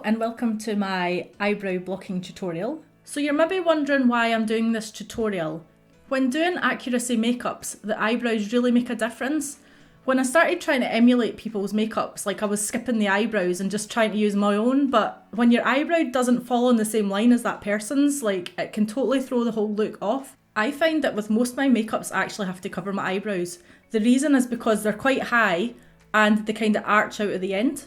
and welcome to my eyebrow blocking tutorial. So you're maybe wondering why I'm doing this tutorial. When doing accuracy makeups, the eyebrows really make a difference. When I started trying to emulate people's makeups, like I was skipping the eyebrows and just trying to use my own, but when your eyebrow doesn't fall on the same line as that person's, like it can totally throw the whole look off. I find that with most of my makeups I actually have to cover my eyebrows. The reason is because they're quite high and they kind of arch out at the end.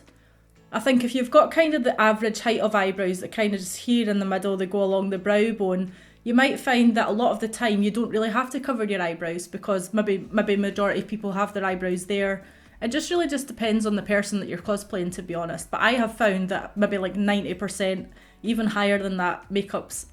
I think if you've got kind of the average height of eyebrows that kind of just here in the middle, they go along the brow bone, you might find that a lot of the time you don't really have to cover your eyebrows because maybe majority of people have their eyebrows there. It just really just depends on the person that you're cosplaying, to be honest. But I have found that maybe like 90%, even higher than that, makeups,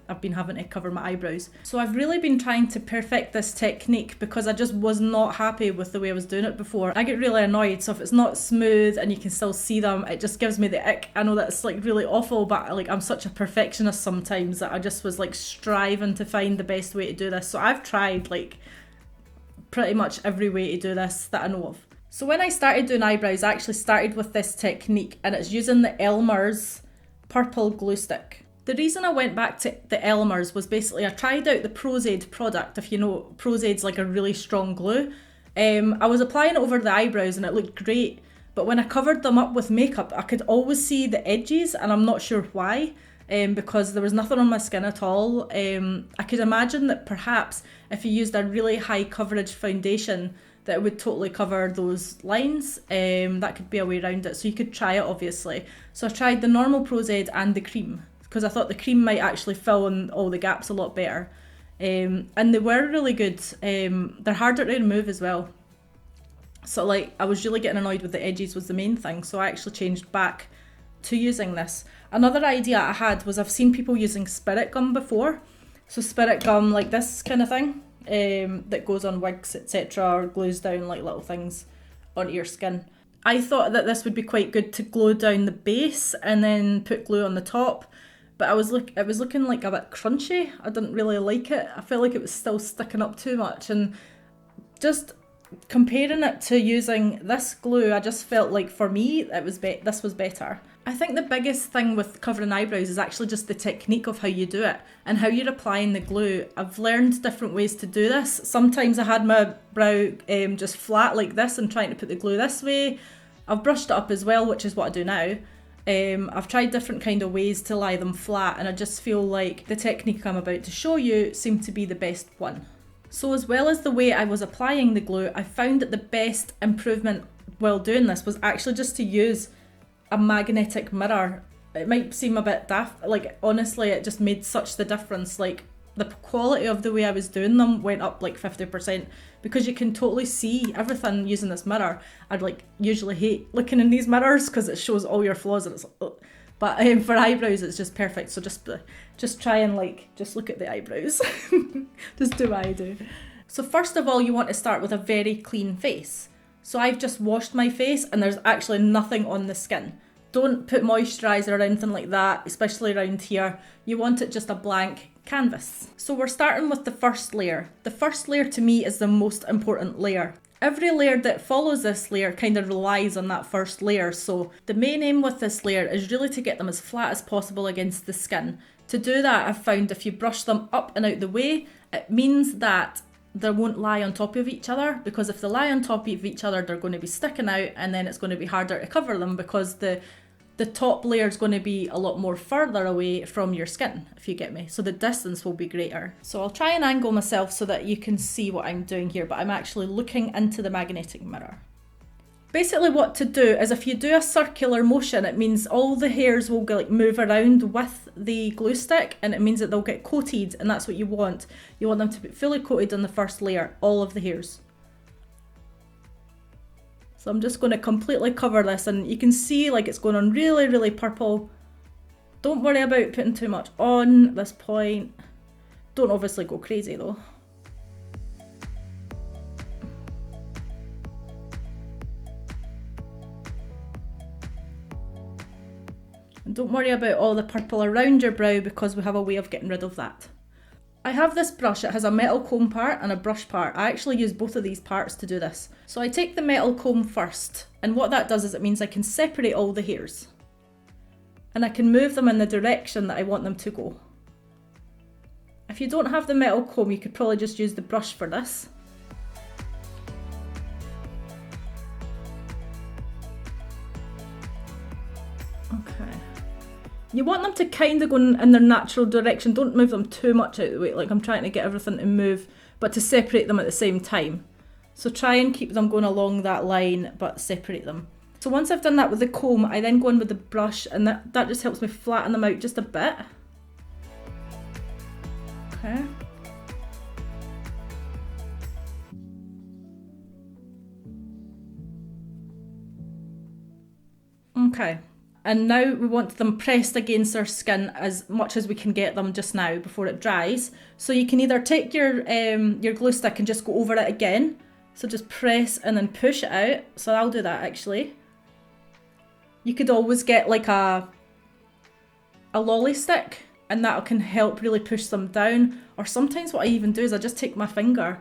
I've been having to cover my eyebrows. So I've really been trying to perfect this technique because I just was not happy with the way I was doing it before. I get really annoyed, so if it's not smooth and you can still see them, it just gives me the ick. I know that's like really awful, but like I'm such a perfectionist sometimes that I just was like striving to find the best way to do this. So I've tried like pretty much every way to do this that I know of. So when I started doing eyebrows, I actually started with this technique, and it's using the Elmer's purple glue stick. The reason I went back to the Elmer's was basically I tried out the Prosaide product. If you know, Prosaide's like a really strong glue. I was applying it over the eyebrows and it looked great, but when I covered them up with makeup, I could always see the edges, and I'm not sure why. Because there was nothing on my skin at all. I could imagine that perhaps if you used a really high coverage foundation, that it would totally cover those lines. That could be a way around it. So you could try it, obviously. So I tried the normal Prosaide and the cream because I thought the cream might actually fill in all the gaps a lot better. And they were really good. They're harder to remove as well. So like I was really getting annoyed with the edges was the main thing. So I actually changed back to using this. Another idea I had was I've seen people using spirit gum before. So spirit gum like this kind of thing. That goes on wigs, etc., or glues down like little things onto your skin. I thought that this would be quite good to glue down the base and then put glue on the top, but it was looking like a bit crunchy. I didn't really like it. I felt like it was still sticking up too much, and just comparing it to using this glue, I just felt like for me it was this was better. I think the biggest thing with covering eyebrows is actually just the technique of how you do it and how you're applying the glue. I've learned different ways to do this. Sometimes I had my brow just flat like this and trying to put the glue this way. I've brushed it up as well, which is what I do now. I've tried different kind of ways to lie them flat, and I just feel like the technique I'm about to show you seemed to be the best one. So as well as the way I was applying the glue, I found that the best improvement while doing this was actually just to use a magnetic mirror. It might seem a bit daft, like honestly it just made such the difference. Like the quality of the way I was doing them went up like 50% because you can totally see everything using this mirror. I'd like usually hate looking in these mirrors because it shows all your flaws and it's like, ugh. But for eyebrows it's just perfect. So just try and like just look at the eyebrows. Just do what I do. So first of all, you want to start with a very clean face. So I've just washed my face and there's actually nothing on the skin. Don't put moisturiser or anything like that, especially around here. You want it just a blank canvas. So we're starting with the first layer. The first layer to me is the most important layer. Every layer that follows this layer kind of relies on that first layer. So the main aim with this layer is really to get them as flat as possible against the skin. To do that, I've found if you brush them up and out the way, it means that they won't lie on top of each other, because if they lie on top of each other, they're going to be sticking out and then it's going to be harder to cover them because the top layer is going to be a lot more further away from your skin, if you get me. So the distance will be greater. So I'll try and angle myself so that you can see what I'm doing here, but I'm actually looking into the magnetic mirror. Basically what to do is if you do a circular motion, it means all the hairs will like move around with the glue stick, and it means that they'll get coated, and that's what you want. You want them to be fully coated on the first layer, all of the hairs. So I'm just going to completely cover this, and you can see like it's going on really, really purple. Don't worry about putting too much on at this point. Don't obviously go crazy though. And don't worry about all the purple around your brow because we have a way of getting rid of that. I have this brush. It has a metal comb part and a brush part. I actually use both of these parts to do this. So I take the metal comb first, and what that does is it means I can separate all the hairs. and I can move them in the direction that I want them to go. If you don't have the metal comb, you could probably just use the brush for this. Okay. You want them to kind of go in their natural direction. Don't move them too much out of the way, like I'm trying to get everything to move, but to separate them at the same time. So try and keep them going along that line, but separate them. So once I've done that with the comb, I then go in with the brush, and that just helps me flatten them out just a bit. Okay. Okay. And now we want them pressed against our skin as much as we can get them just now before it dries. So you can either take your glue stick and just go over it again. So just press and then push it out. So I'll do that actually. You could always get like a lolly stick, and that can help really push them down. Or sometimes what I even do is I just take my finger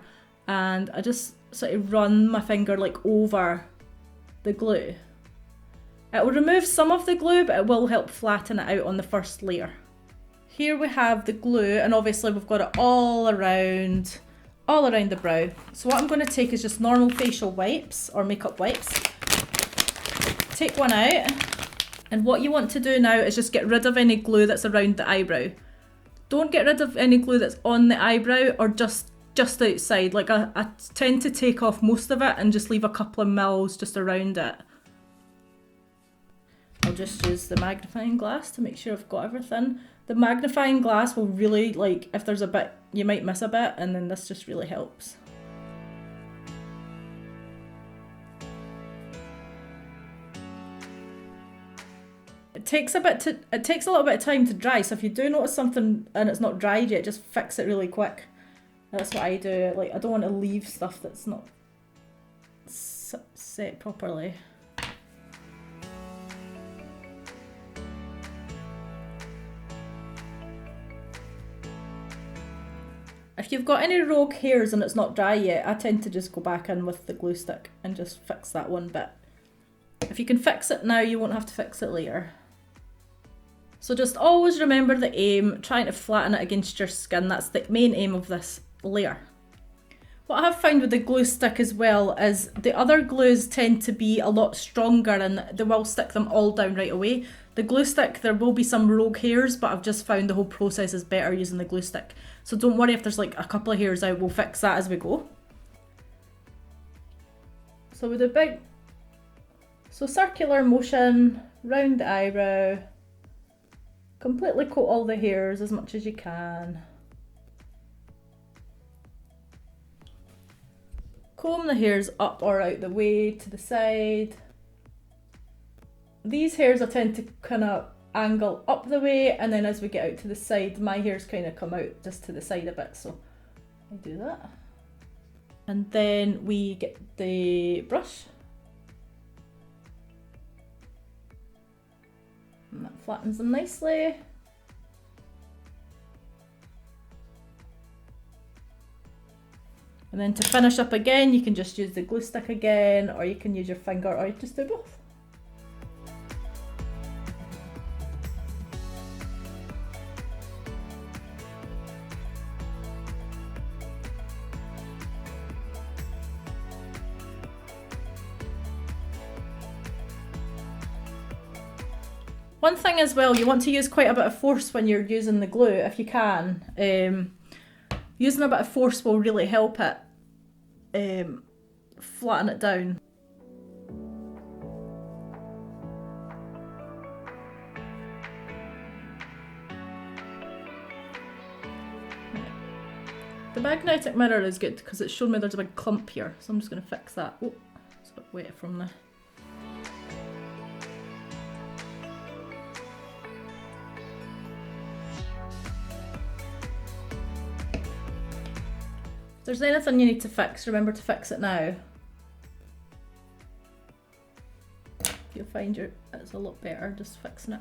and I just sort of run my finger like over the glue. It will remove some of the glue, but it will help flatten it out on the first layer. Here we have the glue, and obviously we've got it all around the brow. So what I'm going to take is just normal facial wipes or makeup wipes. Take one out, and what you want to do now is just get rid of any glue that's around the eyebrow. Don't get rid of any glue that's on the eyebrow or just outside. Like I tend to take off most of it and just leave a couple of mils just around it. I'll just use the magnifying glass to make sure I've got everything. The magnifying glass will really, like, if there's a bit, you might miss a bit, and then this just really helps. It takes a little bit of time to dry, so if you do notice something and it's not dried yet, just fix it really quick. That's what I do. Like, I don't want to leave stuff that's not set properly. If you've got any rogue hairs and it's not dry yet, I tend to just go back in with the glue stick and just fix that one bit. If you can fix it now, you won't have to fix it later. So just always remember the aim, trying to flatten it against your skin. That's the main aim of this layer. What I have found with the glue stick as well is the other glues tend to be a lot stronger and they will stick them all down right away. The glue stick, there will be some rogue hairs, but I've just found the whole process is better using the glue stick. So don't worry if there's like a couple of hairs out, we'll fix that as we go. So with a circular motion round the eyebrow, completely coat all the hairs as much as you can. Comb the hairs up or out the way to the side. These hairs I tend to kind of angle up the way, and then as we get out to the side, my hairs kind of come out just to the side a bit, so I do that. And then we get the brush. And that flattens them nicely. And then to finish up again, you can just use the glue stick again, or you can use your finger, or you just do both. One thing as well, you want to use quite a bit of force when you're using the glue, if you can. Using a bit of force will really help it flatten it down. The magnetic mirror is good because it's shown me there's a big clump here, so I'm just going to fix that. Oh, it's a bit wet from the... If there's anything you need to fix, remember to fix it now. You'll find it's a lot better just fixing it.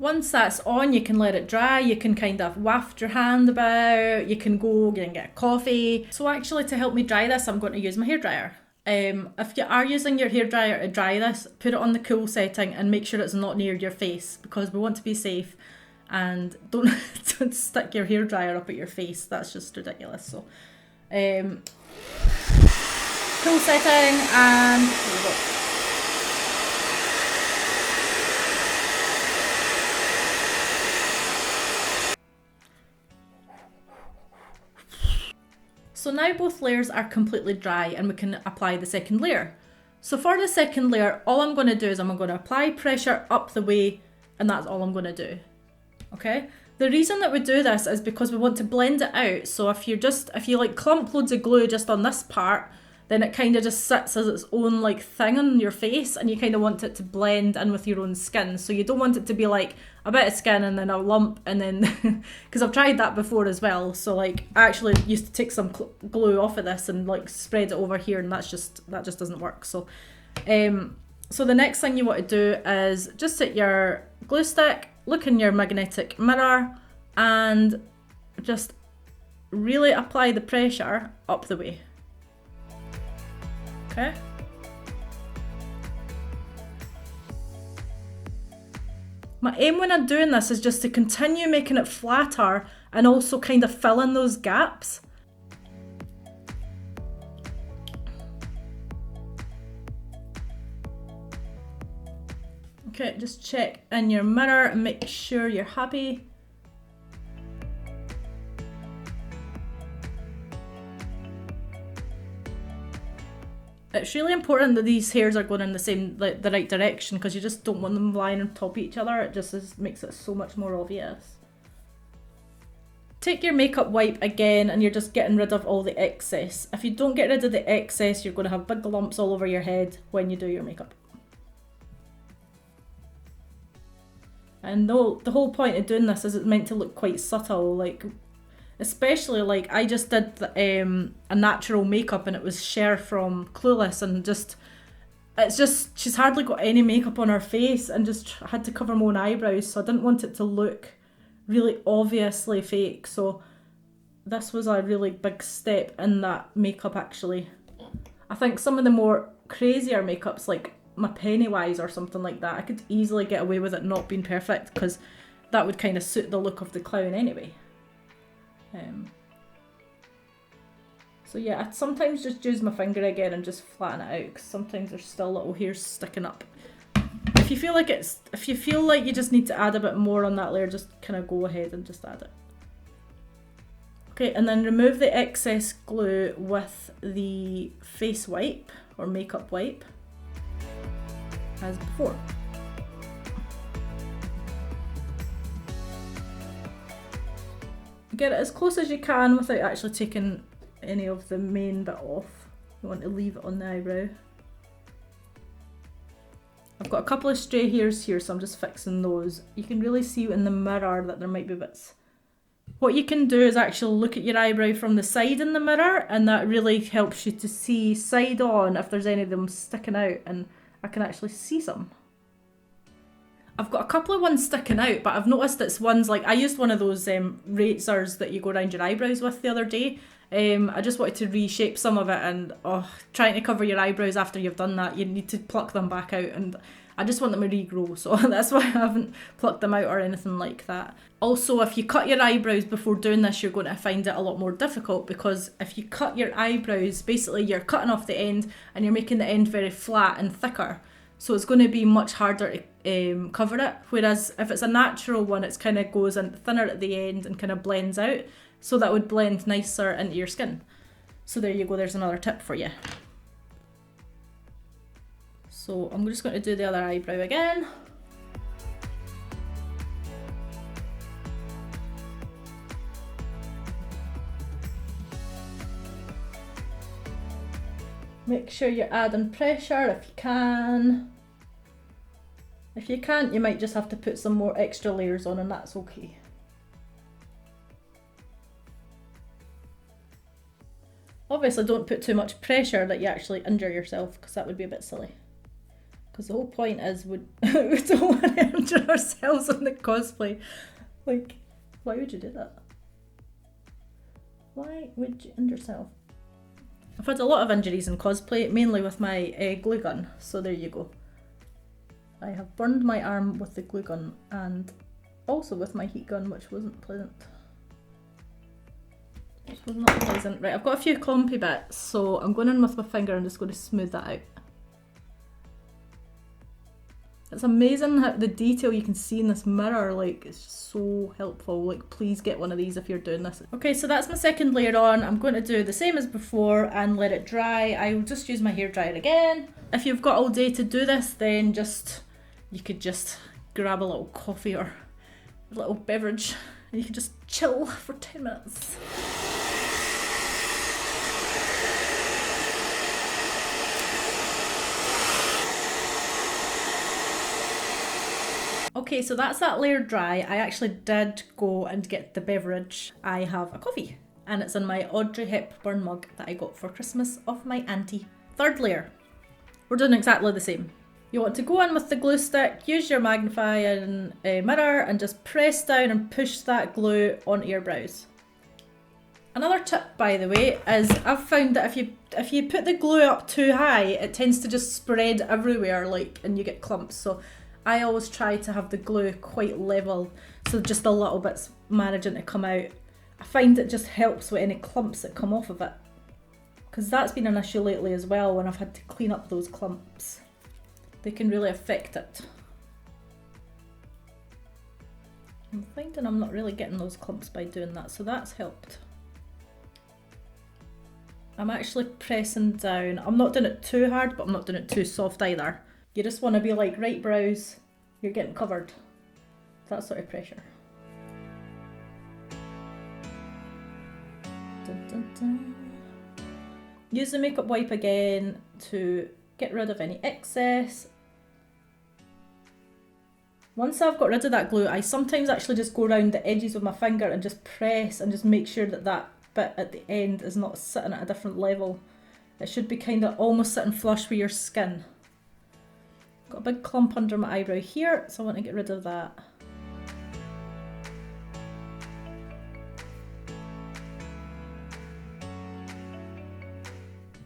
Once that's on, you can let it dry, you can kind of waft your hand about, you can go and get a coffee. So actually, to help me dry this, I'm going to use my hairdryer. If you are using your hairdryer to dry this, put it on the cool setting and make sure it's not near your face, because we want to be safe, and don't stick your hairdryer up at your face. That's just ridiculous. So cool setting, and here we go. So now both layers are completely dry and we can apply the second layer. So for the second layer, all I'm going to do is I'm going to apply pressure up the way, and that's all I'm going to do. Okay? The reason that we do this is because we want to blend it out. So if you like clump loads of glue just on this part, then it kind of just sits as its own like thing on your face, and you kind of want it to blend in with your own skin. So you don't want it to be like a bit of skin and then a lump, and then because I've tried that before as well. So like I actually used to take some glue off of this and like spread it over here, and that just doesn't work. So so the next thing you want to do is just take your glue stick, look in your magnetic mirror, and just really apply the pressure up the way. Okay. My aim when I'm doing this is just to continue making it flatter and also kind of fill in those gaps. Okay, just check in your mirror and make sure you're happy. It's really important that these hairs are going in the right direction, because you just don't want them lying on top of each other. It just makes it so much more obvious. Take your makeup wipe again, and you're just getting rid of all the excess. If you don't get rid of the excess, you're going to have big lumps all over your head when you do your makeup. And the whole point of doing this is it's meant to look quite subtle, like especially like I just did a natural makeup, and it was Cher from Clueless, and she's hardly got any makeup on her face, and just had to cover my own eyebrows, so I didn't want it to look really obviously fake. So this was a really big step in that makeup actually. I think some of the more crazier makeups, like my Pennywise or something like that, I could easily get away with it not being perfect, because that would kind of suit the look of the clown anyway. So yeah, I sometimes just use my finger again and just flatten it out, because sometimes there's still little hairs sticking up. If you feel like you just need to add a bit more on that layer, just kind of go ahead and just add it. Okay, and then remove the excess glue with the face wipe or makeup wipe as before. Get it as close as you can without actually taking any of the main bit off. You want to leave it on the eyebrow. I've got a couple of stray hairs here, so I'm just fixing those. You can really see in the mirror that there might be bits. What you can do is actually look at your eyebrow from the side in the mirror, and that really helps you to see side on if there's any of them sticking out, and I can actually see some. I've got a couple of ones sticking out, but I've noticed it's ones like, I used one of those razors that you go around your eyebrows with the other day. I just wanted to reshape some of it, and trying to cover your eyebrows after you've done that, you need to pluck them back out, and I just want them to regrow, so that's why I haven't plucked them out or anything like that. Also, if you cut your eyebrows before doing this, you're going to find it a lot more difficult, because if you cut your eyebrows, basically you're cutting off the end and you're making the end very flat and thicker. So it's going to be much harder to cover it. Whereas if it's a natural one, it kind of goes in thinner at the end and kind of blends out. So that would blend nicer into your skin. So there you go, there's another tip for you. So I'm just going to do the other eyebrow again. Make sure you're adding pressure if you can. If you can't, you might just have to put some more extra layers on, and that's okay. Obviously don't put too much pressure that you actually injure yourself, because that would be a bit silly. Because the whole point is we don't want to injure ourselves on the cosplay. Like, why would you do that? Why would you injure yourself? I've had a lot of injuries in cosplay, mainly with my glue gun, so there you go. I have burned my arm with the glue gun and also with my heat gun, which wasn't pleasant. Which was not pleasant. Right, I've got a few clumpy bits, so I'm going in with my finger and just going to smooth that out. It's amazing how the detail you can see in this mirror, like, it's just so helpful. Like, please get one of these if you're doing this. Okay, so that's my second layer on. I'm going to do the same as before and let it dry. I will just use my hairdryer again. If you've got all day to do this, then you could just grab a little coffee or a little beverage and you can just chill for 10 minutes. Okay, so that's that layer dry. I actually did go and get the beverage. I have a coffee and it's in my Audrey Hepburn mug that I got for Christmas off my auntie. Third layer. We're doing exactly the same. You want to go in with the glue stick, use your magnifying mirror and just press down and push that glue onto your brows. Another tip, by the way, is I've found that if you put the glue up too high, it tends to just spread everywhere, like, and you get clumps. So I always try to have the glue quite level, so just a little bit's managing to come out. I find it just helps with any clumps that come off of it, because that's been an issue lately as well when I've had to clean up those clumps. They can really affect it. I'm finding I'm not really getting those clumps by doing that, so that's helped. I'm actually pressing down. I'm not doing it too hard, but I'm not doing it too soft either. You just want to be like, right brows, you're getting covered. That sort of pressure. Dun, dun, dun. Use the makeup wipe again to get rid of any excess. Once I've got rid of that glue, I sometimes actually just go around the edges with my finger and just press and just make sure that that bit at the end is not sitting at a different level. It should be kind of almost sitting flush with your skin. Got a big clump under my eyebrow here, so I want to get rid of that.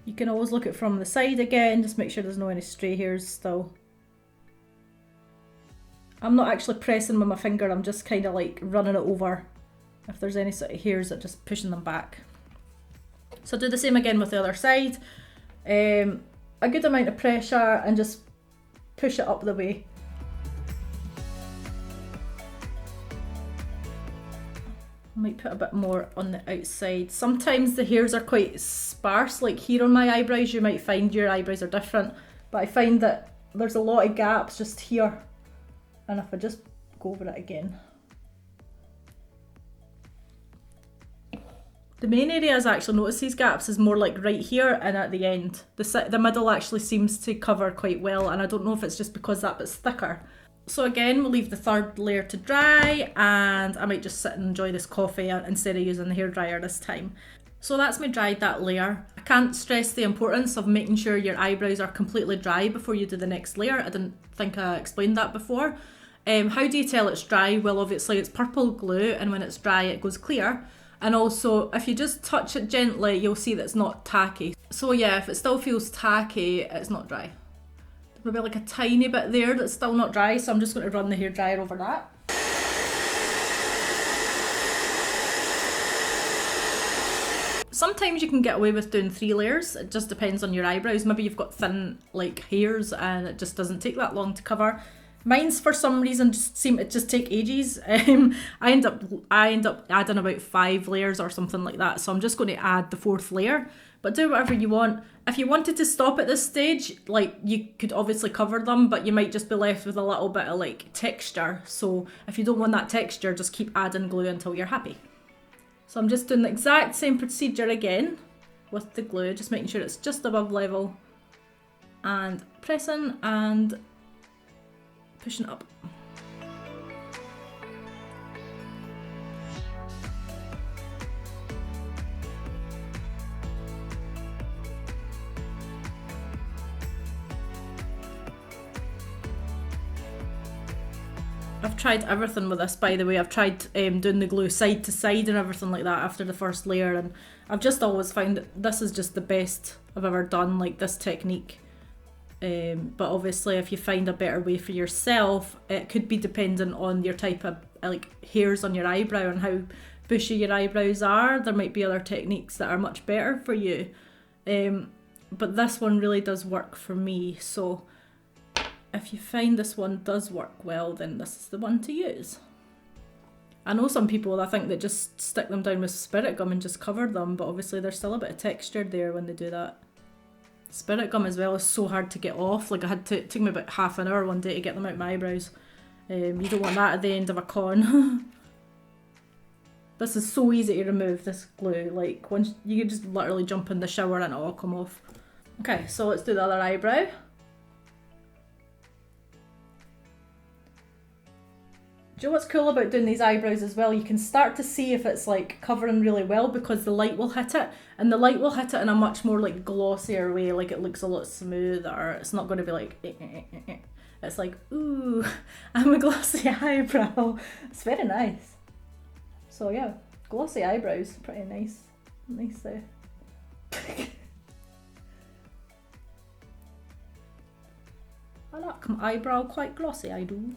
You can always look at it from the side again, just make sure there's no any stray hairs still. I'm not actually pressing with my finger, I'm just kind of like running it over. If there's any sort of hairs, I'm just pushing them back. So do the same again with the other side. A good amount of pressure and just push it up the way. I might put a bit more on the outside. Sometimes the hairs are quite sparse, like here on my eyebrows. You might find your eyebrows are different, but I find that there's a lot of gaps just here. And if I just go over it again. The main areas I actually notice these gaps is more like right here and at the end. The middle actually seems to cover quite well, and I don't know if it's just because that bit's thicker. So again, we'll leave the third layer to dry, and I might just sit and enjoy this coffee instead of using the hairdryer this time. So that's me dried that layer. I can't stress the importance of making sure your eyebrows are completely dry before you do the next layer. I didn't think I explained that before. How do you tell it's dry? Well, obviously it's purple glue, and when it's dry it goes clear. And also, if you just touch it gently, you'll see that it's not tacky. So yeah, if it still feels tacky, it's not dry. There'll be like a tiny bit there that's still not dry, so I'm just going to run the hairdryer over that. Sometimes you can get away with doing 3 layers, it just depends on your eyebrows. Maybe you've got thin like hairs and it just doesn't take that long to cover. Mine's for some reason just seem to just take ages. I end up adding about 5 layers or something like that, so I'm just going to add the 4th layer. But do whatever you want. If you wanted to stop at this stage, like, you could obviously cover them, but you might just be left with a little bit of like texture. So if you don't want that texture, just keep adding glue until you're happy. So I'm just doing the exact same procedure again with the glue, just making sure it's just above level and pressing and pushing up. I've tried everything with this, by the way. I've tried doing the glue side to side and everything like that after the first layer, and I've just always found that this is just the best I've ever done, like this technique. But obviously if you find a better way for yourself, it could be dependent on your type of like hairs on your eyebrow and how bushy your eyebrows are. There might be other techniques that are much better for you. But this one really does work for me, so if you find this one does work well, then this is the one to use. I know some people, I think, that just stick them down with spirit gum and just cover them, but obviously there's still a bit of texture there when they do that. Spirit gum as well is so hard to get off. Like, it took me about half an hour one day to get them out my eyebrows. You don't want that at the end of a con. This is so easy to remove, this glue. Like, once you can just literally jump in the shower and it'll all come off. Okay, so let's do the other eyebrow. Do you know what's cool about doing these eyebrows as well? You can start to see if it's like covering really well because the light will hit it, and the light will hit it in a much more like glossier way. Like, it looks a lot smoother. It's not going to be like It's like, ooh, I'm a glossy eyebrow. It's very nice. So yeah, glossy eyebrows, pretty nice. Nice I like my eyebrow quite glossy, I do.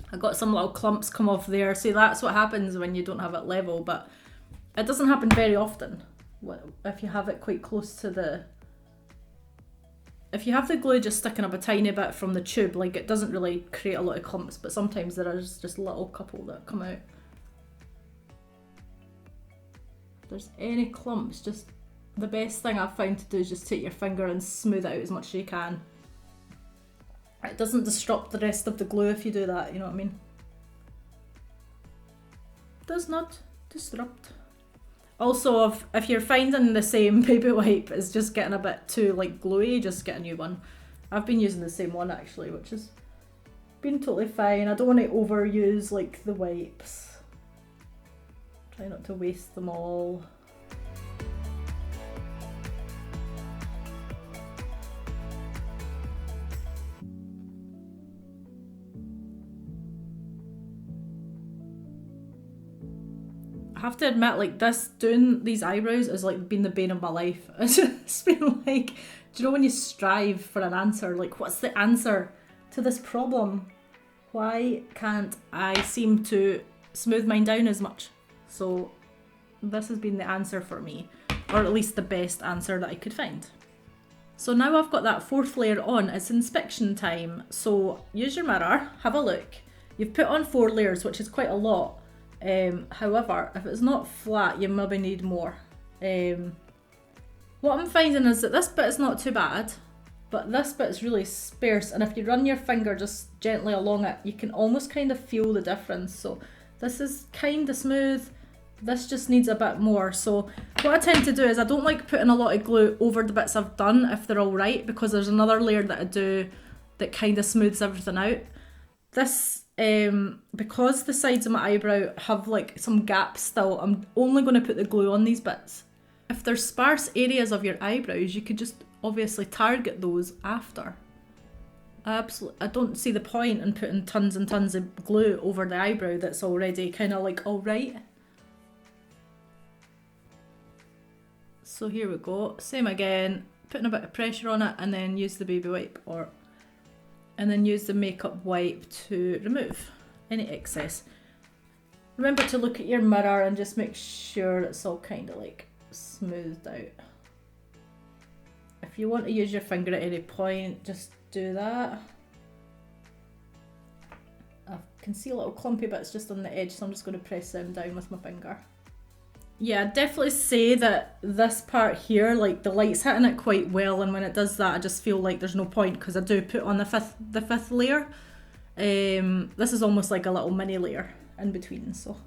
I got some little clumps come off there. See, that's what happens when you don't have it level, but it doesn't happen very often if you have it quite close to the... If you have the glue just sticking up a tiny bit from the tube, like, it doesn't really create a lot of clumps, but sometimes there is just a little couple that come out. If there's any clumps, just the best thing I've found to do is just take your finger and smooth it out as much as you can. It doesn't disrupt the rest of the glue if you do that, you know what I mean? Does not disrupt. Also, if you're finding the same baby wipe is just getting a bit too like gluey, just get a new one. I've been using the same one actually, which has been totally fine. I don't want to overuse like the wipes. Try not to waste them all. I have to admit, like, doing these eyebrows has like been the bane of my life. It's just been like, do you know when you strive for an answer? Like, what's the answer to this problem? Why can't I seem to smooth mine down as much? So this has been the answer for me, or at least the best answer that I could find. So now I've got that fourth layer on, it's inspection time. So use your mirror, have a look. You've put on 4 layers, which is quite a lot. However, if it's not flat, you maybe need more. What I'm finding is that this bit is not too bad, but this bit is really sparse, and if you run your finger just gently along it, you can almost kind of feel the difference. So this is kind of smooth, this just needs a bit more. So what I tend to do is I don't like putting a lot of glue over the bits I've done if they're all right, because there's another layer that I do that kind of smooths everything out. This because the sides of my eyebrow have like some gaps still, I'm only going to put the glue on these bits. If there's sparse areas of your eyebrows, you could just obviously target those after. I don't see the point in putting tons and tons of glue over the eyebrow that's already kind of like alright. So here we go, same again, putting a bit of pressure on it and then use the baby wipe and then use the makeup wipe to remove any excess. Remember to look at your mirror and just make sure it's all kind of like smoothed out. If you want to use your finger at any point, just do that. I can see little clumpy bits just on the edge, so I'm just going to press them down with my finger. Yeah, I'd definitely say that this part here, like the light's hitting it quite well, and when it does that I just feel like there's no point because I do put on the fifth layer. This is almost like a little mini layer in between, so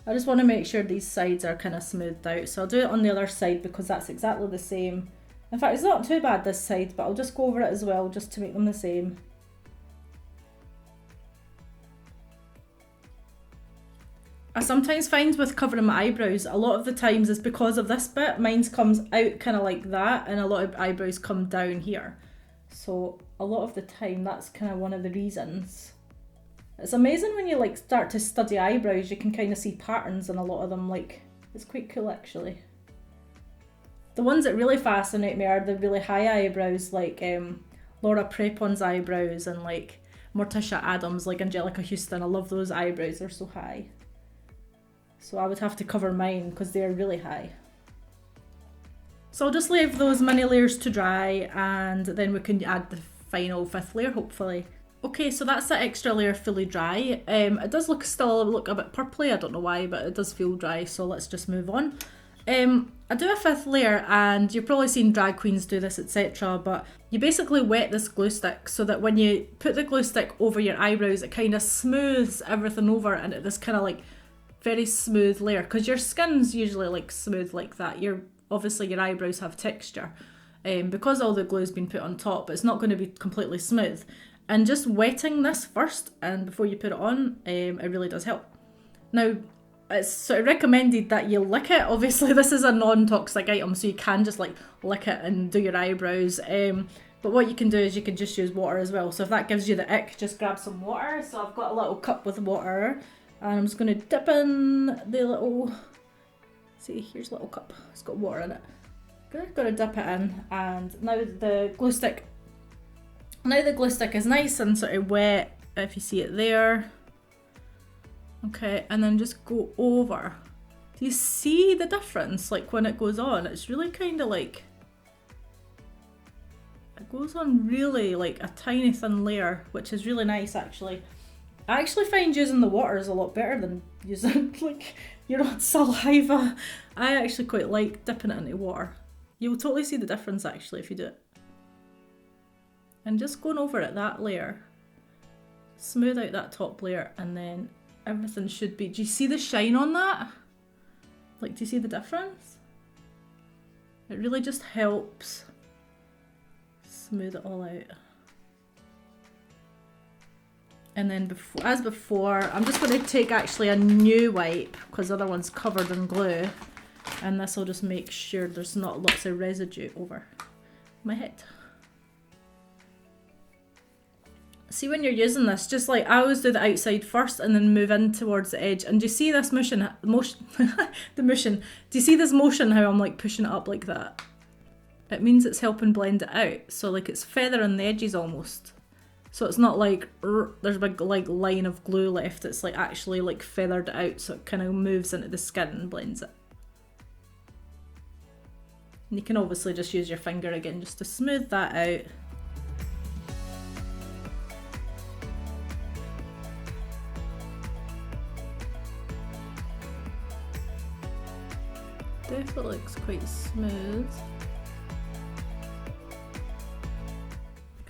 I just want to make sure these sides are kind of smoothed out. So I'll do it on the other side because that's exactly the same. In fact, it's not too bad this side, but I'll just go over it as well just to make them the same. I sometimes find with covering my eyebrows, a lot of the times is because of this bit. Mine's comes out kind of like that, and a lot of eyebrows come down here. So a lot of the time, that's kind of one of the reasons. It's amazing when you like start to study eyebrows, you can kind of see patterns in a lot of them. Like, it's quite cool actually. The ones that really fascinate me are the really high eyebrows, like Laura Prepon's eyebrows and like Morticia Adams, like Angelica Houston. I love those eyebrows, they're so high. So I would have to cover mine because they're really high. So I'll just leave those mini layers to dry and then we can add the final 5th layer hopefully. Okay, so that's the extra layer fully dry. It does still look a bit purpley, I don't know why, but it does feel dry, so let's just move on. I do a 5th layer and you've probably seen drag queens do this, etc. But you basically wet this glue stick so that when you put the glue stick over your eyebrows, it kind of smooths everything over and this kind of like very smooth layer, because your skin's usually like smooth like that. Obviously your eyebrows have texture. Because all the glue's been put on top, it's not going to be completely smooth. And just wetting this first and before you put it on, it really does help. Now, it's sort of recommended that you lick it. Obviously this is a non-toxic item, so you can just like lick it and do your eyebrows. But what you can do is you can just use water as well. So if that gives you the ick, just grab some water. So I've got a little cup with water. And I'm just going to dip in the little, see, here's a little cup, it's got water in it. Gonna dip it in, and now the glue stick is nice and sort of wet, if you see it there. Okay, and then just go over. Do you see the difference, like when it goes on? It's really kind of like, it goes on really like a tiny thin layer, which is really nice actually. I actually find using the water is a lot better than using like your own saliva. I actually quite like dipping it into water. You'll totally see the difference actually if you do it. And just going over it, that layer, smooth out that top layer, and then everything should be, do you see the shine on that? Like, do you see the difference? It really just helps smooth it all out. And then as before, I'm just going to take actually a new wipe because the other one's covered in glue. And this will just make sure there's not lots of residue over my head. See, when you're using this, just like I always do the outside first and then move in towards the edge. And do you see this motion? The motion. Do you see this motion how I'm like pushing it up like that? It means it's helping blend it out. So like it's feathering the edges almost. So it's not like there's a big like line of glue left. It's like actually like feathered out, so it kind of moves into the skin and blends it. And you can obviously just use your finger again just to smooth that out. Definitely looks quite smooth.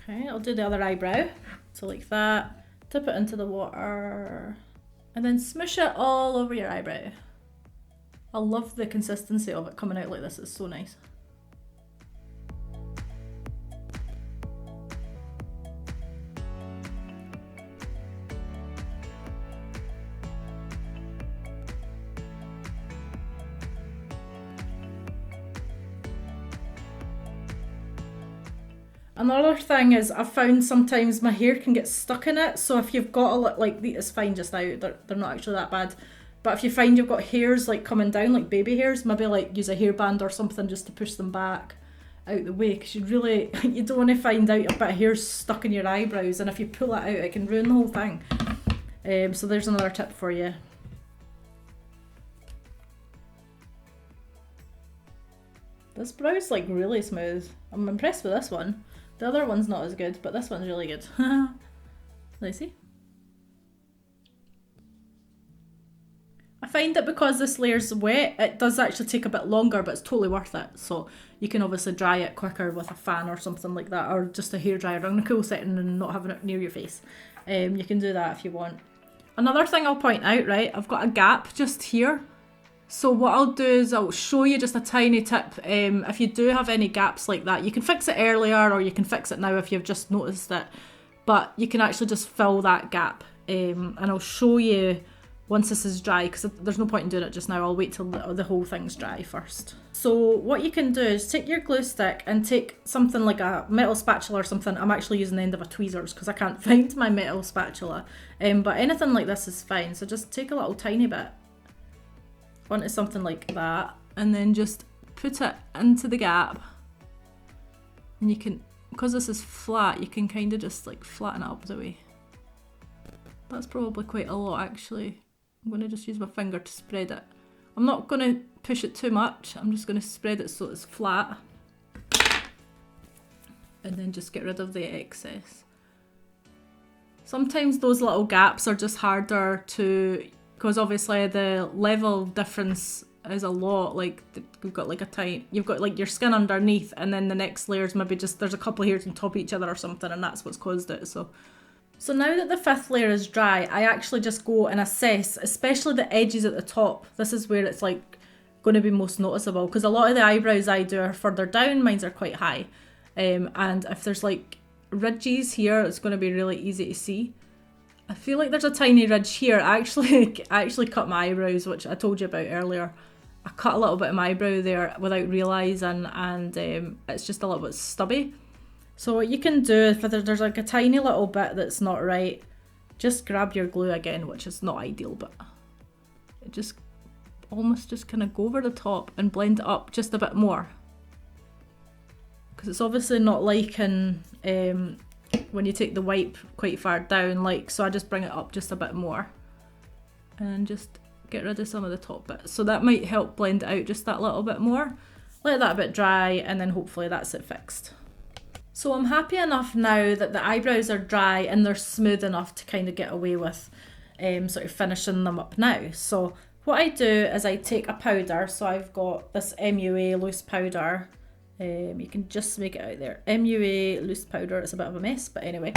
Okay, I'll do the other eyebrow. So like that, dip it into the water, and then smush it all over your eyebrow. I love the consistency of it coming out like this, it's so nice. Another thing is I've found sometimes my hair can get stuck in it, so if you've got a lot, like it's fine just now, they're not actually that bad, but if you find you've got hairs like coming down, like baby hairs, maybe like use a hairband or something just to push them back out the way, because you don't want to find out a bit of hair stuck in your eyebrows, and if you pull it out it can ruin the whole thing. So there's another tip for you. This brow's like really smooth. I'm impressed with this one. The other one's not as good, but this one's really good. Let's see. I find that because this layer's wet, it does actually take a bit longer, but it's totally worth it. So you can obviously dry it quicker with a fan or something like that, or just a hairdryer on a cool setting and not having it near your face. You can do that if you want. Another thing I'll point out, right, I've got a gap just here. So what I'll do is I'll show you just a tiny tip. If you do have any gaps like that, you can fix it earlier or you can fix it now if you've just noticed it. But you can actually just fill that gap. And I'll show you once this is dry, because there's no point in doing it just now. I'll wait till the whole thing's dry first. So what you can do is take your glue stick and take something like a metal spatula or something. I'm actually using the end of a tweezers because I can't find my metal spatula. But anything like this is fine. So just take a little tiny bit onto something like that and then just put it into the gap. And you can, because this is flat, you can kind of just like flatten it up the way. That's probably quite a lot actually. I'm going to just use my finger to spread it. I'm not going to push it too much. I'm just going to spread it so it's flat. And then just get rid of the excess. Sometimes those little gaps are just harder to, because obviously the level difference is a lot. Like we've got like a tiny, you've got like your skin underneath and then the next layer's maybe just, there's a couple of hairs on top of each other or something, and that's what's caused it. So now that the 5th layer is dry, I actually just go and assess, especially the edges at the top. This is where it's like going to be most noticeable, because a lot of the eyebrows I do are further down, mine are quite high. And if there's like ridges here, it's going to be really easy to see. I feel like there's a tiny ridge here. I actually cut my eyebrows, which I told you about earlier. I cut a little bit of my eyebrow there without realising, and it's just a little bit stubby. So what you can do, if there's like a tiny little bit that's not right, just grab your glue again, which is not ideal, but it just almost just kind of go over the top and blend it up just a bit more. Because it's obviously not liking when you take the wipe quite far down, like, so I just bring it up just a bit more and just get rid of some of the top bits. So that might help blend it out just that little bit more. Let that bit dry and then hopefully that's it fixed. So I'm happy enough now that the eyebrows are dry and they're smooth enough to kind of get away with sort of finishing them up now. So what I do is I take a powder. So I've got this MUA loose powder. You can just make it out there. MUA loose powder. It's a bit of a mess, but anyway.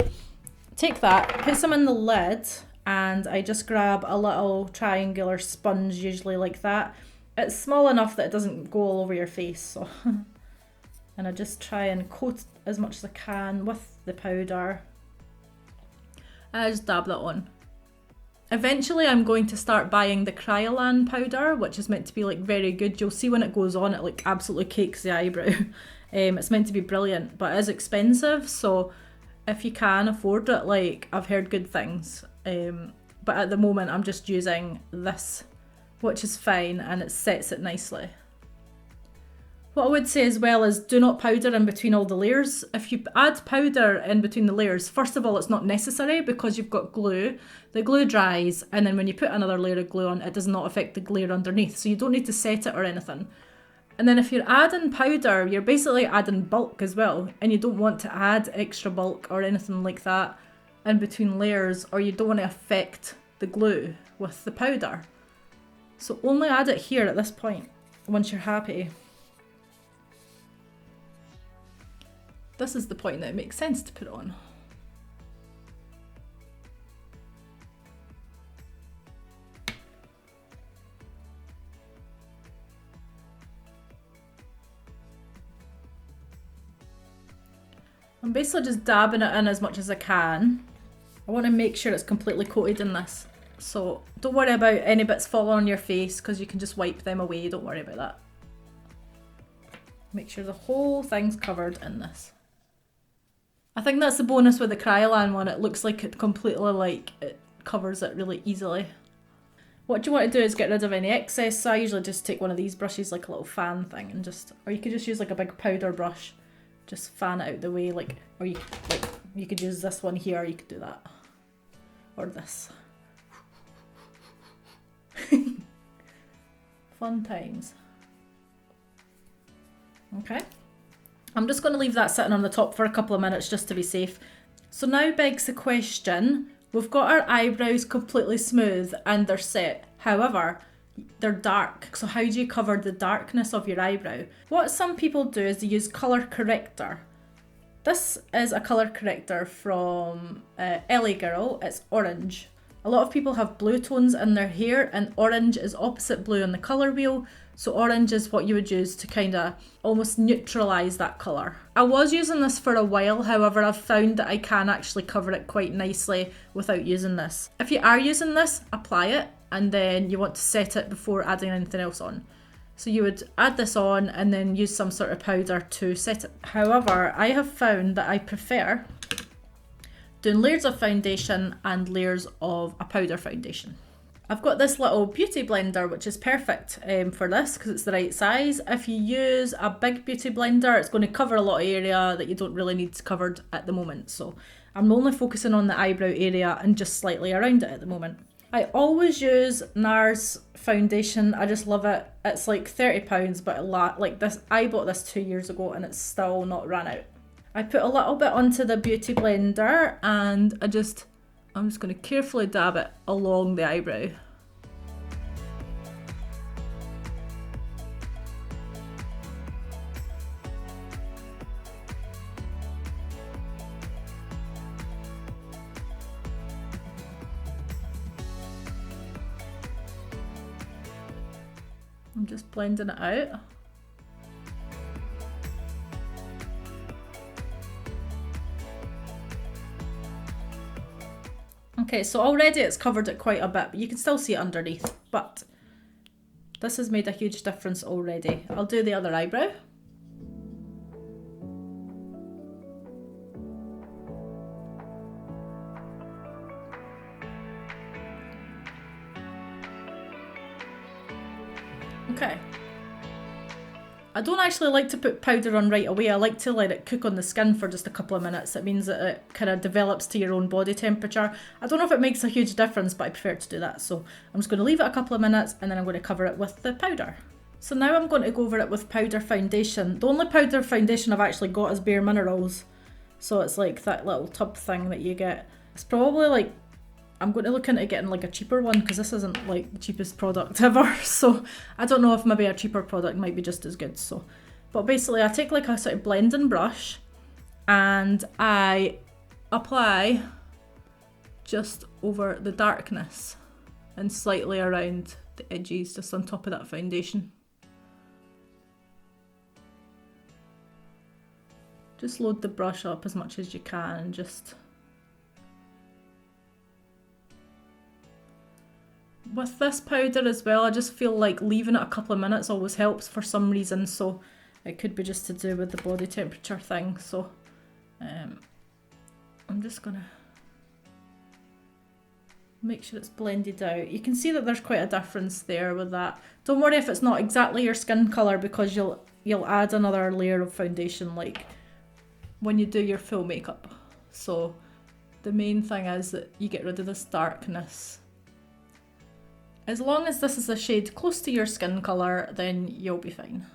Take that, put some in the lid, and I just grab a little triangular sponge, usually like that. It's small enough that it doesn't go all over your face. So. And I just try and coat as much as I can with the powder. I just dab that on. Eventually I'm going to start buying the Kryolan powder, which is meant to be like very good. You'll see when it goes on, it like absolutely cakes the eyebrow. It's meant to be brilliant, but it is expensive. So if you can afford it, like, I've heard good things. But at the moment I'm just using this, which is fine, and it sets it nicely. What I would say as well is do not powder in between all the layers. If you add powder in between the layers, first of all, it's not necessary because you've got glue. The glue dries, and then when you put another layer of glue on, it does not affect the layer underneath. So you don't need to set it or anything. And then if you're adding powder, you're basically adding bulk as well. And you don't want to add extra bulk or anything like that in between layers, or you don't want to affect the glue with the powder. So only add it here at this point once you're happy. This is the point that it makes sense to put on. I'm basically just dabbing it in as much as I can. I want to make sure it's completely coated in this. So don't worry about any bits falling on your face because you can just wipe them away. Don't worry about that. Make sure the whole thing's covered in this. I think that's the bonus with the Kryolan one. It looks like it completely, like, it covers it really easily. What you want to do is get rid of any excess. So I usually just take one of these brushes, like a little fan thing, and just, or you could just use like a big powder brush. Just fan it out the way, like, or you could use this one here, or you could do that. Or this. Fun times. Okay. I'm just going to leave that sitting on the top for a couple of minutes just to be safe. So now begs the question, we've got our eyebrows completely smooth and they're set. However, they're dark. So how do you cover the darkness of your eyebrow? What some people do is they use colour corrector. This is a colour corrector from LA Girl. It's orange. A lot of people have blue tones in their hair, and orange is opposite blue on the colour wheel. So orange is what you would use to kind of almost neutralise that colour. I was using this for a while, however I've found that I can actually cover it quite nicely without using this. If you are using this, apply it. and then you want to set it before adding anything else on. So you would add this on and then use some sort of powder to set it. However, I have found that I prefer doing layers of foundation and layers of a powder foundation. I've got this little beauty blender, which is perfect for this because it's the right size. If you use a big beauty blender, it's going to cover a lot of area that you don't really need covered at the moment. So I'm only focusing on the eyebrow area and just slightly around it at the moment. I always use NARS foundation. I just love it. It's like £30, but like this, I bought this 2 years ago and it's still not ran out. I put a little bit onto the beauty blender and I'm just going to carefully dab it along the eyebrow. I'm just blending it out. Okay, so already it's covered it quite a bit, but you can still see it underneath. But this has made a huge difference already. I'll do the other eyebrow. Okay. I don't actually like to put powder on right away. I like to let it cook on the skin for just a couple of minutes. It means that it kind of develops to your own body temperature. I don't know if it makes a huge difference, but I prefer to do that. So I'm just going to leave it a couple of minutes and then I'm going to cover it with the powder. So now I'm going to go over it with powder foundation. The only powder foundation I've actually got is Bare Minerals. So it's like that little tub thing that you get. It's probably like, I'm going to look into getting like a cheaper one because this isn't like the cheapest product ever. So I don't know if maybe a cheaper product might be just as good. So, but basically I take like a sort of blending brush and I apply just over the darkness and slightly around the edges, just on top of that foundation. Just load the brush up as much as you can and just... With this powder as well, I just feel like leaving it a couple of minutes always helps for some reason, so it could be just to do with the body temperature thing. So I'm just gonna make sure it's blended out. You can see that there's quite a difference there with that. Don't worry if it's not exactly your skin colour because you'll add another layer of foundation like when you do your full makeup. So the main thing is that you get rid of this darkness. As long as this is a shade close to your skin colour, then you'll be fine.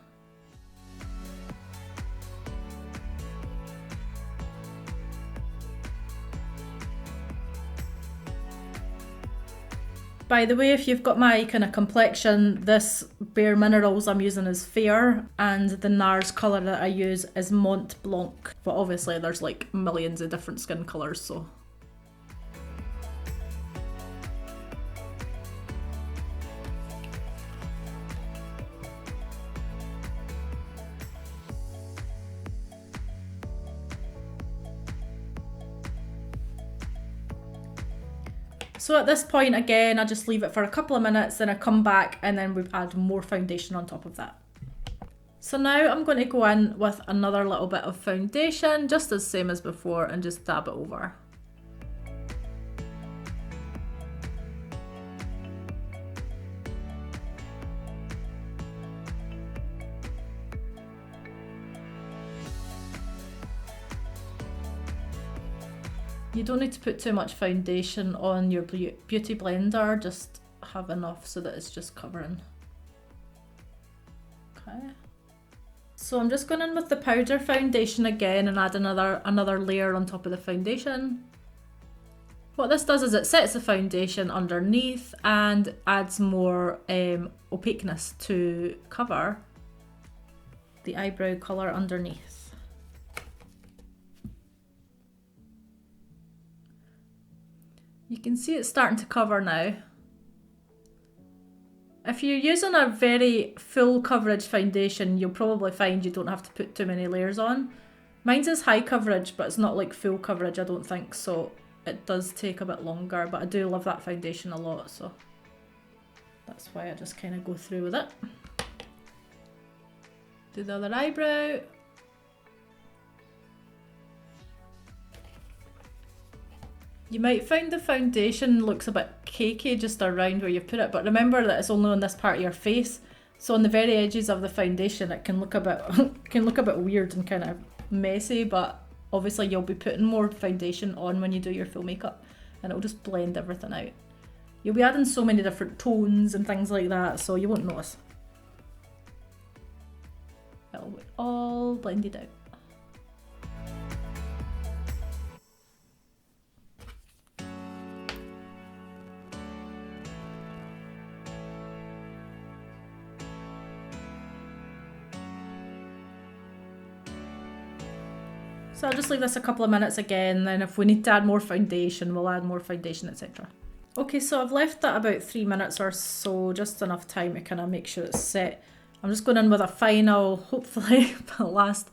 By the way, if you've got my kind of complexion, this Bare Minerals I'm using is Fair, and the NARS colour that I use is Mont Blanc. But obviously there's like millions of different skin colours, so... So at this point, again, I just leave it for a couple of minutes, then I come back and then we add more foundation on top of that. So now I'm going to go in with another little bit of foundation, just as same as before, and just dab it over. You don't need to put too much foundation on your beauty blender, just have enough so that it's just covering. Okay. So I'm just going in with the powder foundation again and add another layer on top of the foundation. What this does is it sets the foundation underneath and adds more opaqueness to cover the eyebrow colour underneath. You can see it's starting to cover now. If you're using a very full coverage foundation, you'll probably find you don't have to put too many layers on. Mine's is high coverage, but it's not like full coverage, I don't think, so it does take a bit longer, but I do love that foundation a lot, so. That's why I just kind of go through with it. Do the other eyebrow. You might find the foundation looks a bit cakey just around where you put it, but remember that it's only on this part of your face. So on the very edges of the foundation it can look a bit weird and kind of messy, but obviously you'll be putting more foundation on when you do your full makeup and it'll just blend everything out. You'll be adding so many different tones and things like that, so you won't notice. It'll be all blended out. So I'll just leave this a couple of minutes again, then if we need to add more foundation, we'll add more foundation, etc. Okay, so I've left that about 3 minutes or so, just enough time to kind of make sure it's set. I'm just going in with a final, hopefully, last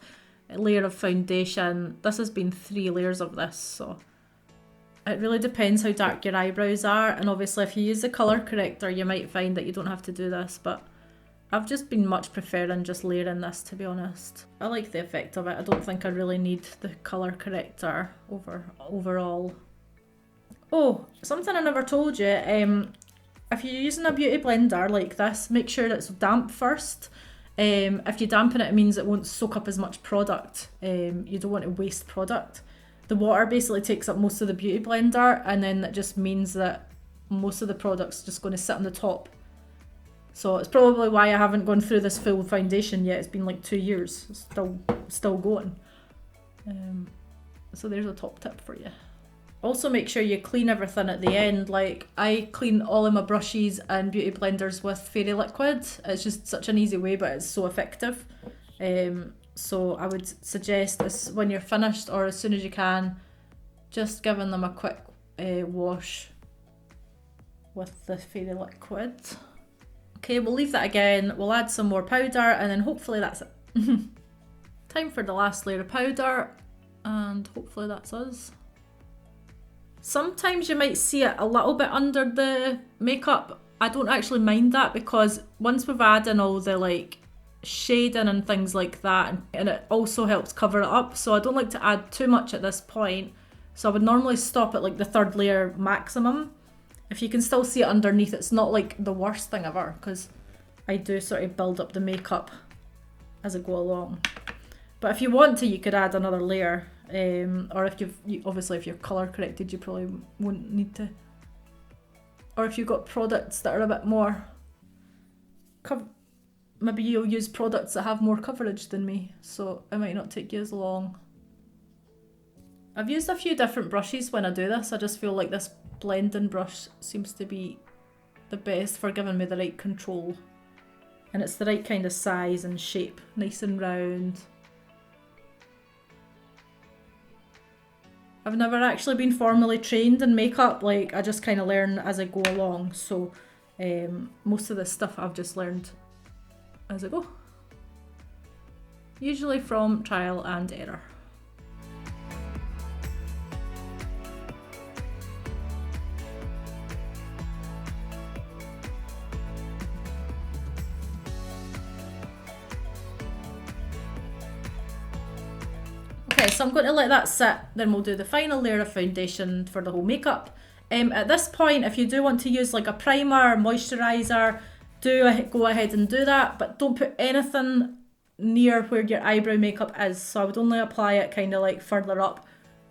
layer of foundation. This has been 3 layers of this, so it really depends how dark your eyebrows are, and obviously if you use the colour corrector you might find that you don't have to do this, but I've just been much preferring just layering this, to be honest. I like the effect of it. I don't think I really need the colour corrector overall. Oh, something I never told you. If you're using a beauty blender like this, make sure it's damp first. If you dampen it, it means it won't soak up as much product. You don't want to waste product. The water basically takes up most of the beauty blender, and then that just means that most of the product's just going to sit on the top. So it's probably why I haven't gone through this full foundation yet. It's been like 2 years, it's still going. So there's a top tip for you. Also make sure you clean everything at the end. Like I clean all of my brushes and beauty blenders with fairy liquid. It's just such an easy way, but it's so effective. So I would suggest this when you're finished or as soon as you can, just giving them a quick wash with the fairy liquid. Okay, we'll leave that again. We'll add some more powder and then hopefully that's it. Time for the last layer of powder and hopefully that's us. Sometimes you might see it a little bit under the makeup. I don't actually mind that because once we've added all the like shading and things like that, and it also helps cover it up, so I don't like to add too much at this point. So I would normally stop at like the 3rd layer maximum. If you can still see it underneath, it's not like the worst thing ever because I do sort of build up the makeup as I go along. But if you want to, you could add another layer. Or if obviously if you're colour corrected, you probably wouldn't need to. Or if you've got products that are a bit more maybe you'll use products that have more coverage than me, so it might not take you as long. I've used a few different brushes when I do this. I just feel like this blending brush seems to be the best for giving me the right control. And it's the right kind of size and shape, nice and round. I've never actually been formally trained in makeup, like I just kind of learn as I go along, so most of this stuff I've just learned as I go. Usually from trial and error. Okay, so I'm going to let that sit, then we'll do the final layer of foundation for the whole makeup. At this point, if you do want to use like a primer or moisturiser, go ahead and do that, but don't put anything near where your eyebrow makeup is. So I would only apply it kind of like further up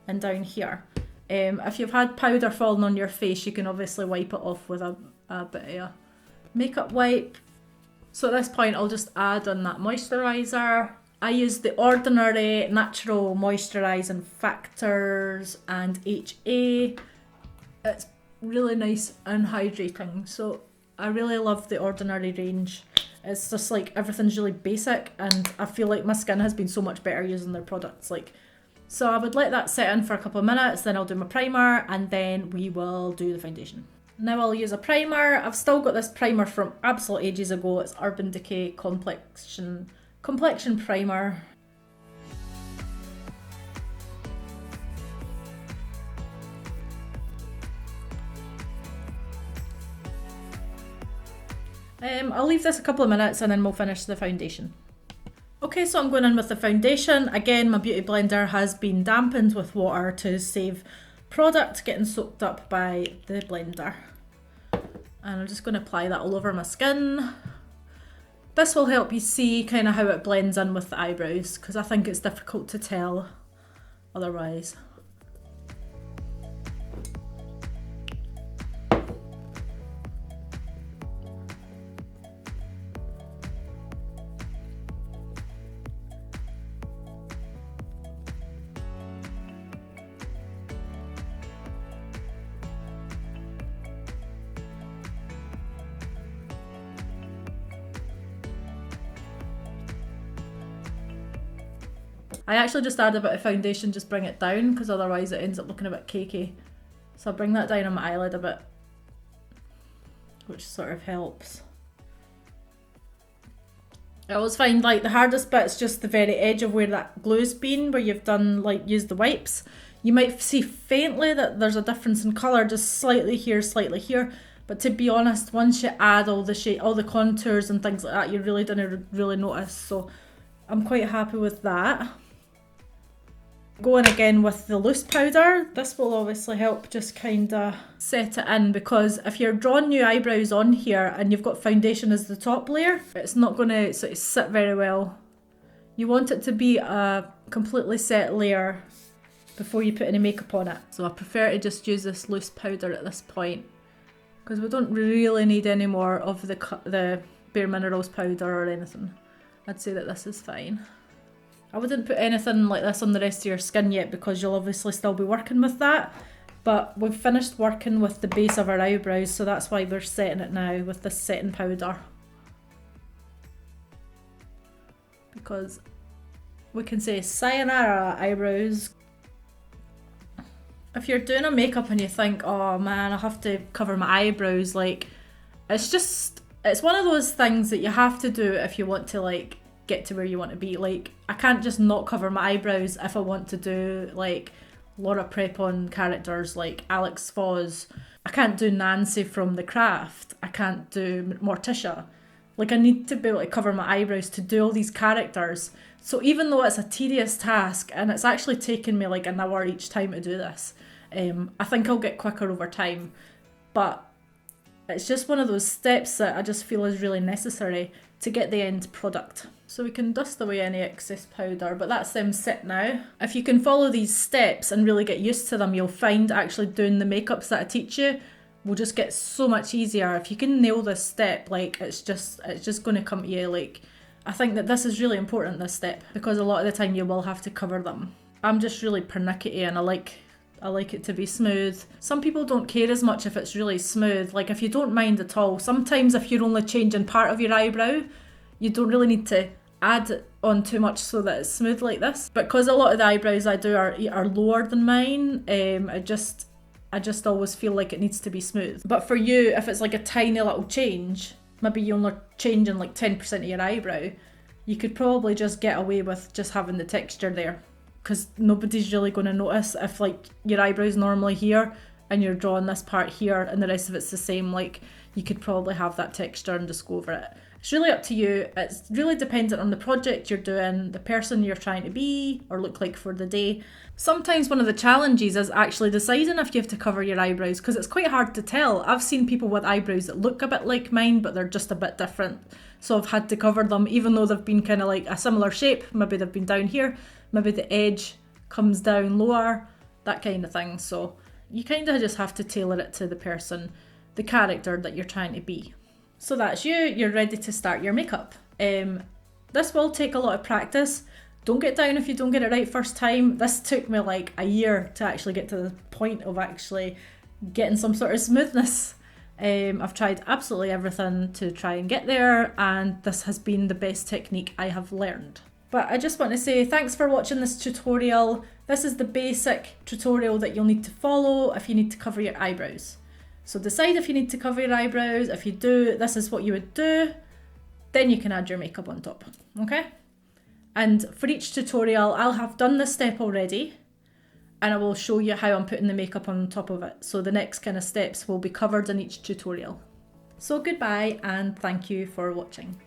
and down here. If you've had powder falling on your face, you can obviously wipe it off with a bit of a makeup wipe. So at this point, I'll just add on that moisturiser. I use the Ordinary Natural Moisturising Factors and HA. It's really nice and hydrating, so I really love the Ordinary range. It's just like everything's really basic, and I feel like my skin has been so much better using their products. So I would let that set in for a couple of minutes, then I'll do my primer, and then we will do the foundation. Now I'll use a primer. I've still got this primer from absolute ages ago. It's Urban Decay Complexion Primer. I'll leave this a couple of minutes and then we'll finish the foundation. Okay, so I'm going in with the foundation. Again, my beauty blender has been dampened with water to save product getting soaked up by the blender. And I'm just going to apply that all over my skin. This will help you see kind of how it blends in with the eyebrows, because I think it's difficult to tell otherwise. I actually just add a bit of foundation, just bring it down, because otherwise it ends up looking a bit cakey. So I'll bring that down on my eyelid a bit, which sort of helps. I always find like the hardest bit's just the very edge of where that glue's been, where you've done like used the wipes. You might see faintly that there's a difference in colour, just slightly here. But to be honest, once you add all the shade, all the contours and things like that, you really don't really notice. So I'm quite happy with that. Going again with the loose powder, this will obviously help just kind of set it in, because if you're drawing new eyebrows on here and you've got foundation as the top layer, it's not going to sort of sit very well. You want it to be a completely set layer before you put any makeup on it. So I prefer to just use this loose powder at this point, because we don't really need any more of the Bare Minerals powder or anything. I'd say that this is fine. I wouldn't put anything like this on the rest of your skin yet, because you'll obviously still be working with that. But we've finished working with the base of our eyebrows, so that's why we're setting it now with this setting powder. Because we can say sayonara eyebrows. If you're doing a makeup and you think, oh man, I have to cover my eyebrows, like, it's one of those things that you have to do if you want to like get to where you want to be. Like, I can't just not cover my eyebrows if I want to do like Laura Prepon characters like Alex Foz. I can't do Nancy from The Craft. I can't do Morticia. Like, I need to be able to cover my eyebrows to do all these characters. So even though it's a tedious task, and it's actually taken me like an hour each time to do this, I think I'll get quicker over time. But it's just one of those steps that I just feel is really necessary to get the end product. So we can dust away any excess powder, but that's them set now. If you can follow these steps and really get used to them, you'll find actually doing the makeups that I teach you will just get so much easier. If you can nail this step, like, it's just going to come to you. Like, I think that this is really important, this step, because a lot of the time you will have to cover them. I'm just really pernickety and I like it to be smooth. Some people don't care as much if it's really smooth. Like, if you don't mind at all, sometimes if you're only changing part of your eyebrow, you don't really need to add on too much so that it's smooth like this. But because a lot of the eyebrows I do are lower than mine, I just always feel like it needs to be smooth. But for you, if it's like a tiny little change, maybe you're only changing like 10% of your eyebrow, you could probably just get away with just having the texture there, because nobody's really going to notice if like your eyebrow's normally here and you're drawing this part here and the rest of it's the same. Like, you could probably have that texture and just go over it. It's really up to you. It's really dependent on the project you're doing, the person you're trying to be or look like for the day. Sometimes one of the challenges is actually deciding if you have to cover your eyebrows, because it's quite hard to tell. I've seen people with eyebrows that look a bit like mine, but they're just a bit different. So I've had to cover them, even though they've been kind of like a similar shape. Maybe they've been down here, maybe the edge comes down lower, that kind of thing. So you kind of just have to tailor it to the person, the character that you're trying to be. So that's you're ready to start your makeup. This will take a lot of practice. Don't get down if you don't get it right first time. This took me like a year to actually get to the point of actually getting some sort of smoothness. I've tried absolutely everything to try and get there, and this has been the best technique I have learned. But I just want to say thanks for watching this tutorial. This is the basic tutorial that you'll need to follow if you need to cover your eyebrows. So decide if you need to cover your eyebrows. If you do, this is what you would do. Then you can add your makeup on top, okay? And for each tutorial, I'll have done this step already, and I will show you how I'm putting the makeup on top of it. So the next kind of steps will be covered in each tutorial. So goodbye and thank you for watching.